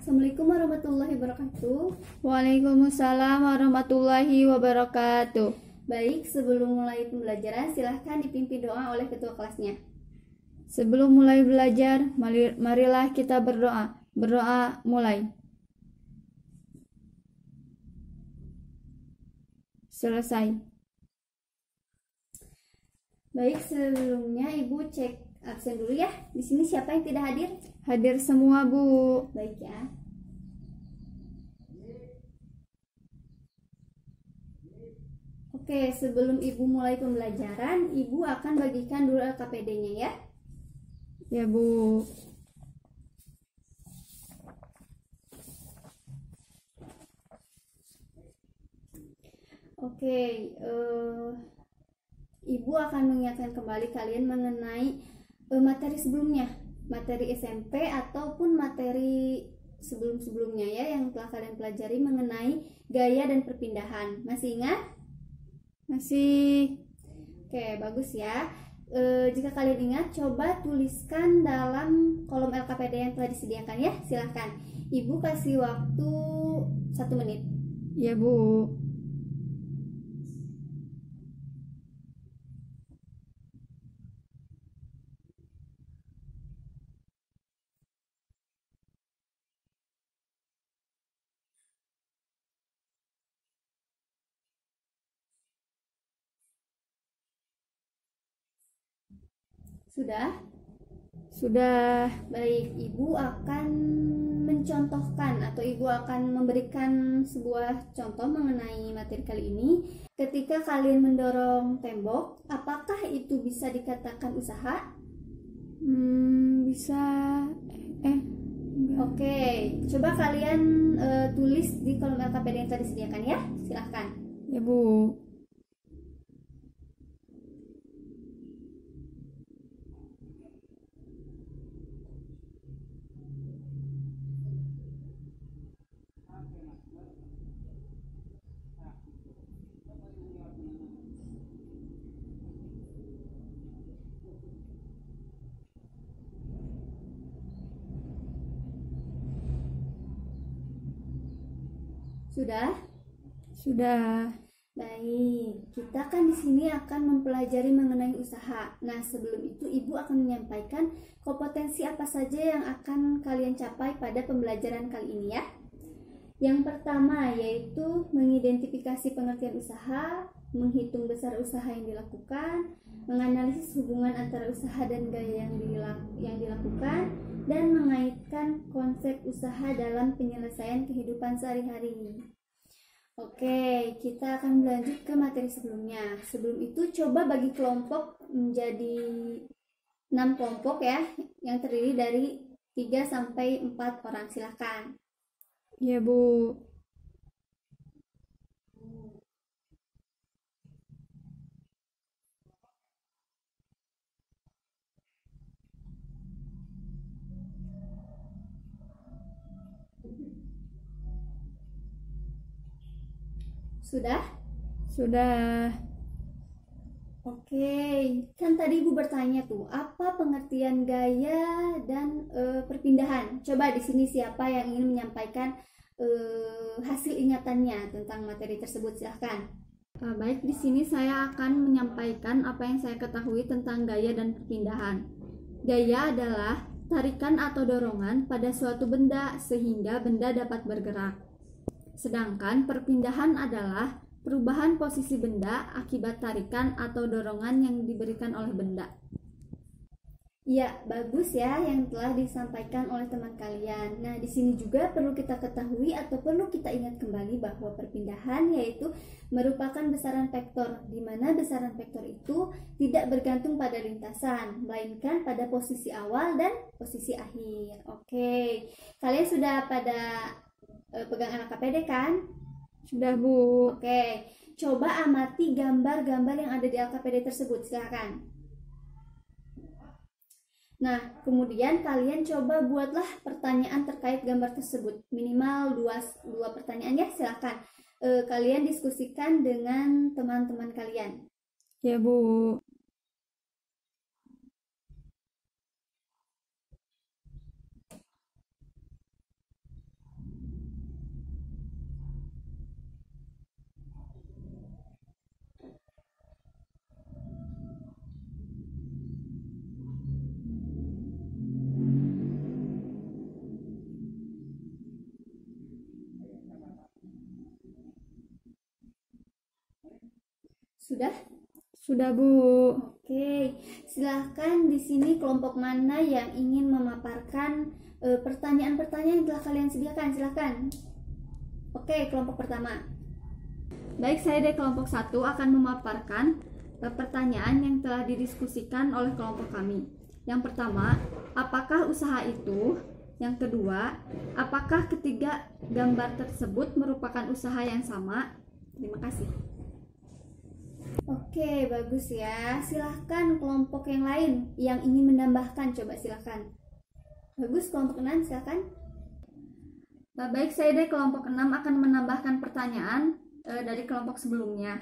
Assalamualaikum warahmatullahi wabarakatuh. Waalaikumsalam warahmatullahi wabarakatuh. Baik, sebelum mulai pembelajaran, silahkan dipimpin doa oleh ketua kelasnya. Sebelum mulai belajar, marilah kita berdoa. Berdoa mulai. Selesai. Baik, sebelumnya Ibu cek absen dulu ya. Di sini siapa yang tidak hadir? Hadir semua, Bu. Baik ya. Oke, sebelum Ibu mulai pembelajaran, Ibu akan bagikan dulu LKPD-nya ya. Ya, Bu. Oke, Ibu akan mengingatkan kembali kalian mengenai materi sebelumnya, materi SMP ataupun materi sebelum-sebelumnya ya, yang telah kalian pelajari mengenai gaya dan perpindahan. Masih ingat? Masih. Oke, bagus ya. Jika kalian ingat, coba tuliskan dalam kolom LKPD yang telah disediakan ya. Silahkan. Ibu kasih waktu 1 menit. Ya, Bu. Sudah? Sudah. Baik, Ibu akan mencontohkan atau Ibu akan memberikan sebuah contoh mengenai materi kali ini. Ketika kalian mendorong tembok, apakah itu bisa dikatakan usaha? Bisa. Enggak. Oke, coba kalian tulis di kolom LKPD yang tadi disediakan ya. Silahkan. Ya, Bu. Sudah? Sudah. Baik, kita kan di sini akan mempelajari mengenai usaha. Nah, sebelum itu Ibu akan menyampaikan kompetensi apa saja yang akan kalian capai pada pembelajaran kali ini ya. Yang pertama yaitu mengidentifikasi pengertian usaha, menghitung besar usaha yang dilakukan, menganalisis hubungan antara usaha dan gaya yang dilakukan, dan mengaitkan konsep usaha dalam penyelesaian kehidupan sehari-hari. Oke, kita akan lanjut ke materi sebelumnya. Sebelum itu coba bagi kelompok menjadi 6 kelompok ya, yang terdiri dari 3 sampai 4 orang. Silahkan. Ya, Bu. Sudah? Sudah. Oke, kan tadi Ibu bertanya tuh, apa pengertian gaya dan perpindahan? Coba di sini siapa yang ingin menyampaikan hasil ingatannya tentang materi tersebut, silahkan. Baik, di sini saya akan menyampaikan apa yang saya ketahui tentang gaya dan perpindahan. Gaya adalah tarikan atau dorongan pada suatu benda sehingga benda dapat bergerak. Sedangkan perpindahan adalah perubahan posisi benda akibat tarikan atau dorongan yang diberikan oleh benda. Ya, bagus ya yang telah disampaikan oleh teman kalian. Nah, di sini juga perlu kita ketahui atau perlu kita ingat kembali bahwa perpindahan yaitu merupakan besaran vektor, di mana besaran vektor itu tidak bergantung pada lintasan, melainkan pada posisi awal dan posisi akhir. Oke, kalian sudah pada pegang LKPD kan? Sudah, Bu. Oke, coba amati gambar-gambar yang ada di LKPD tersebut, silakan. Nah, kemudian kalian coba buatlah pertanyaan terkait gambar tersebut. Minimal 2 pertanyaan ya, silakan. Kalian diskusikan dengan teman-teman kalian. Ya, Bu. Sudah? Sudah, Bu. Oke, silahkan di sini kelompok mana yang ingin memaparkan pertanyaan-pertanyaan yang telah kalian sediakan, silahkan. Oke, kelompok pertama. Baik, saya dari kelompok 1 akan memaparkan pertanyaan yang telah didiskusikan oleh kelompok kami. Yang pertama, apakah usaha itu? Yang kedua, apakah ketiga gambar tersebut merupakan usaha yang sama? Terima kasih. Oke, bagus ya. Silahkan kelompok yang lain yang ingin menambahkan, coba silahkan. Bagus, kelompok 6 silahkan. Baik, saya dari kelompok 6 akan menambahkan pertanyaan dari kelompok sebelumnya.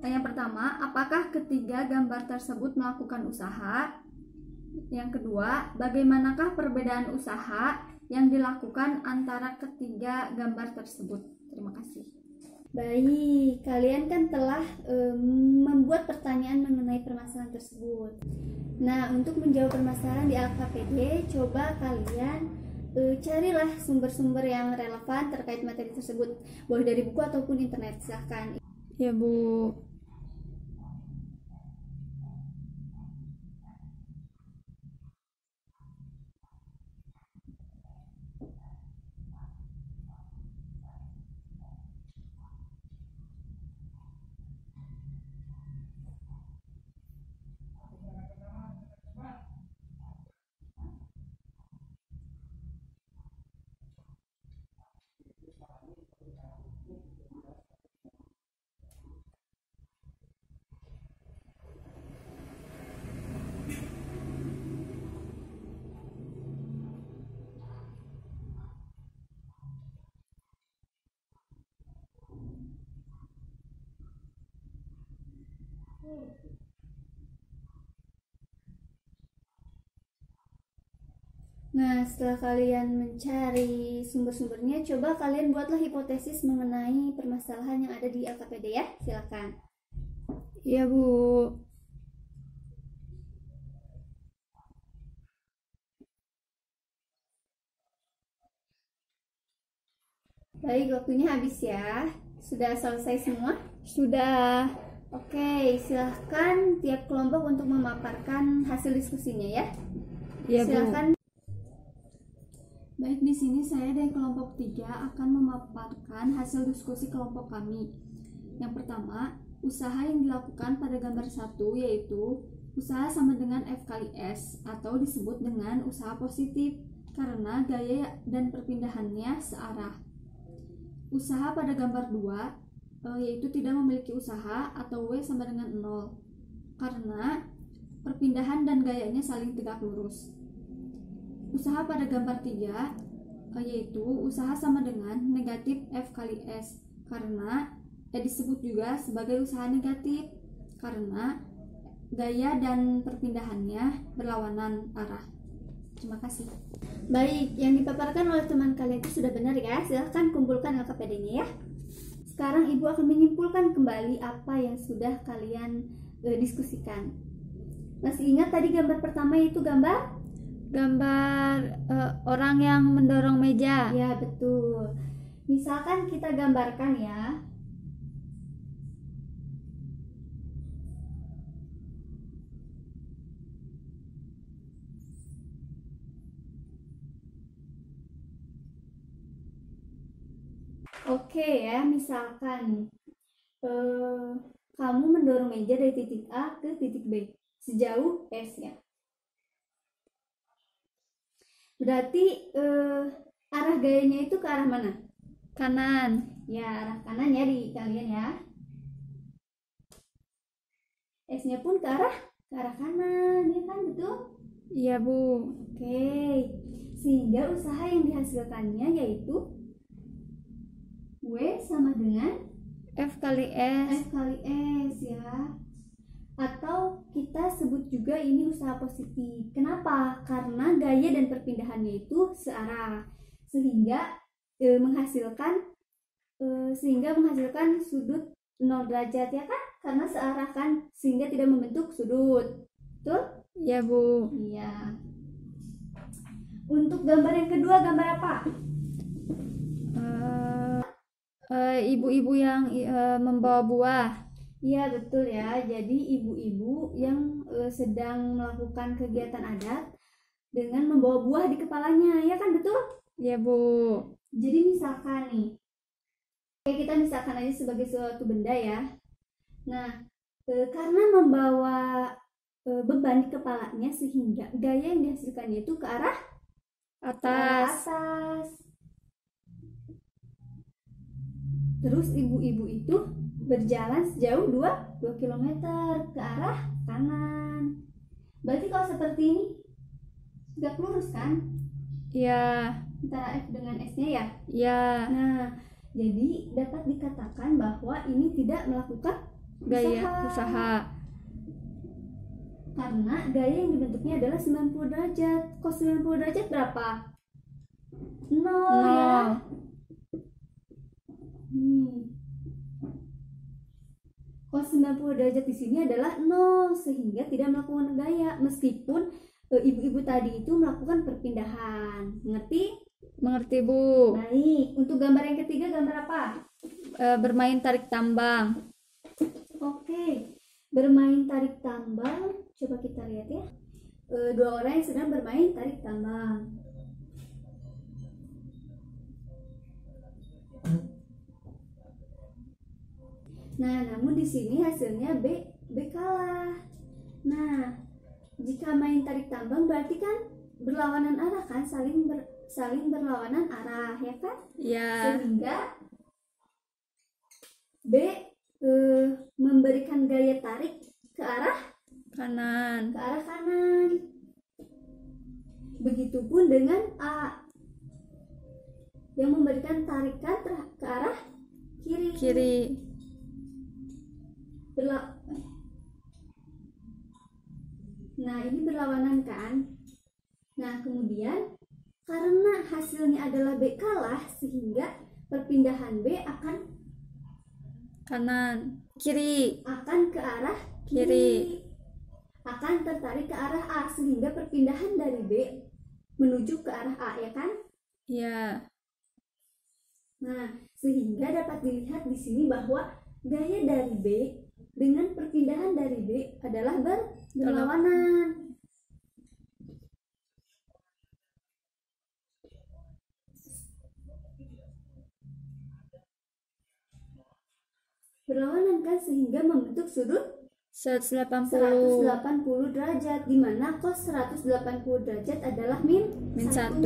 Yang pertama, apakah ketiga gambar tersebut melakukan usaha? Yang kedua, bagaimanakah perbedaan usaha yang dilakukan antara ketiga gambar tersebut? Terima kasih. Baik, kalian kan telah membuat pertanyaan mengenai permasalahan tersebut. Nah, untuk menjawab permasalahan di LKPD, coba kalian carilah sumber-sumber yang relevan terkait materi tersebut, boleh dari buku ataupun internet, silahkan. Ya, Bu. Nah, setelah kalian mencari sumber-sumbernya, coba kalian buatlah hipotesis mengenai permasalahan yang ada di LKPD ya, silakan. Iya, Bu. Baik, waktunya habis ya. Sudah selesai semua? Sudah. Oke, silahkan tiap kelompok untuk memaparkan hasil diskusinya ya. Iya, Bu. Silahkan. Baik, di sini saya dari kelompok 3 akan memaparkan hasil diskusi kelompok kami. Yang pertama, usaha yang dilakukan pada gambar 1 yaitu usaha sama dengan F kali S atau disebut dengan usaha positif karena gaya dan perpindahannya searah. Usaha pada gambar 2 yaitu tidak memiliki usaha atau W sama dengan 0 karena perpindahan dan gayanya saling tegak lurus. Usaha pada gambar 3 yaitu usaha sama dengan negatif F kali S karena disebut juga sebagai usaha negatif karena gaya dan perpindahannya berlawanan arah. Terima kasih. Baik, yang dipaparkan oleh teman kalian itu sudah benar ya. Silahkan kumpulkan LKPD-nya ya. Sekarang Ibu akan menyimpulkan kembali apa yang sudah kalian diskusikan. Masih ingat tadi gambar pertama itu gambar orang yang mendorong meja. Ya, betul. Misalkan kita gambarkan ya. Oke ya, misalkan kamu mendorong meja dari titik A ke titik B sejauh S ya. Berarti arah gayanya itu ke arah mana? Kanan. Ya, arah kanan ya di kalian ya. S-nya pun ke arah kanan, ya kan, betul? Iya, Bu. Oke. Sehingga usaha yang dihasilkannya yaitu W sama dengan F kali S. F kali S ya. Atau kita sebut juga ini usaha positif. Kenapa? Karena gaya dan perpindahannya itu searah sehingga menghasilkan sudut 0 derajat ya kan? Karena searah kan, sehingga tidak membentuk sudut. Betul? Iya, Bu. Iya. Untuk gambar yang kedua, gambar apa? Ibu-ibu yang membawa buah. Iya betul ya. Jadi ibu-ibu yang sedang melakukan kegiatan adat dengan membawa buah di kepalanya, ya kan betul? Ya, Bu. Jadi misalkan nih, kayak kita misalkan aja sebagai suatu benda ya. Nah, karena membawa beban di kepalanya sehingga gaya yang dihasilkannya itu ke arah Atas. atas. Terus ibu-ibu itu berjalan sejauh 2 km ke arah kanan. Berarti kalau seperti ini tegak lurus kan? Ya, Antara F dengan S-nya ya. ya. Nah, jadi dapat dikatakan bahwa ini tidak melakukan Gaya usaha. karena gaya yang dibentuknya adalah 90 derajat. Kos 90 derajat berapa? 0 ya. Kos 90 derajat di sini adalah 0 sehingga tidak melakukan gaya meskipun ibu-ibu tadi itu melakukan perpindahan. Mengerti? Mengerti, Bu. Baik, untuk gambar yang ketiga gambar apa? Bermain tarik tambang. Oke, bermain tarik tambang. Coba kita lihat ya. Dua orang yang sedang bermain tarik tambang. Nah, namun di sini hasilnya B kalah. Nah, jika main tarik tambang berarti kan berlawanan arah kan, saling berlawanan arah ya kan? Ya. Sehingga B memberikan gaya tarik ke arah Kanan. Begitupun dengan A yang memberikan tarikan ke arah kiri. Nah, ini berlawanan kan? Nah, kemudian karena hasilnya adalah B kalah sehingga perpindahan B akan Kanan. Kiri. akan ke arah Kiri. akan tertarik ke arah A sehingga perpindahan dari B menuju ke arah A ya kan? Ya. Nah, sehingga dapat dilihat di sini bahwa gaya dari B dengan perpindahan dari B adalah berlawanan. Berlawanan kan sehingga membentuk sudut 180 derajat di mana cos 180 derajat adalah min 1.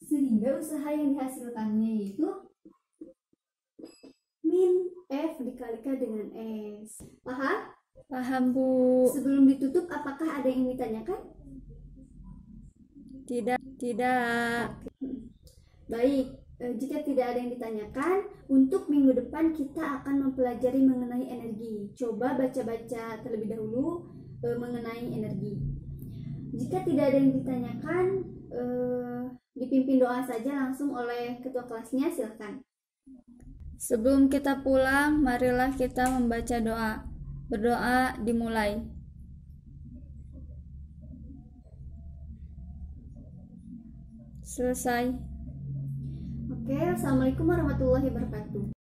Sehingga usaha yang dihasilkannya yaitu min F dikalikan dengan S. Paham? Paham, Bu. Sebelum ditutup apakah ada yang ditanyakan? Tidak. Baik, jika tidak ada yang ditanyakan, untuk minggu depan kita akan mempelajari mengenai energi. Coba baca-baca terlebih dahulu mengenai energi. Jika tidak ada yang ditanyakan, dipimpin doa saja langsung oleh ketua kelasnya, silakan. Sebelum kita pulang, marilah kita membaca doa. Berdoa dimulai. Selesai. Oke, assalamualaikum warahmatullahi wabarakatuh.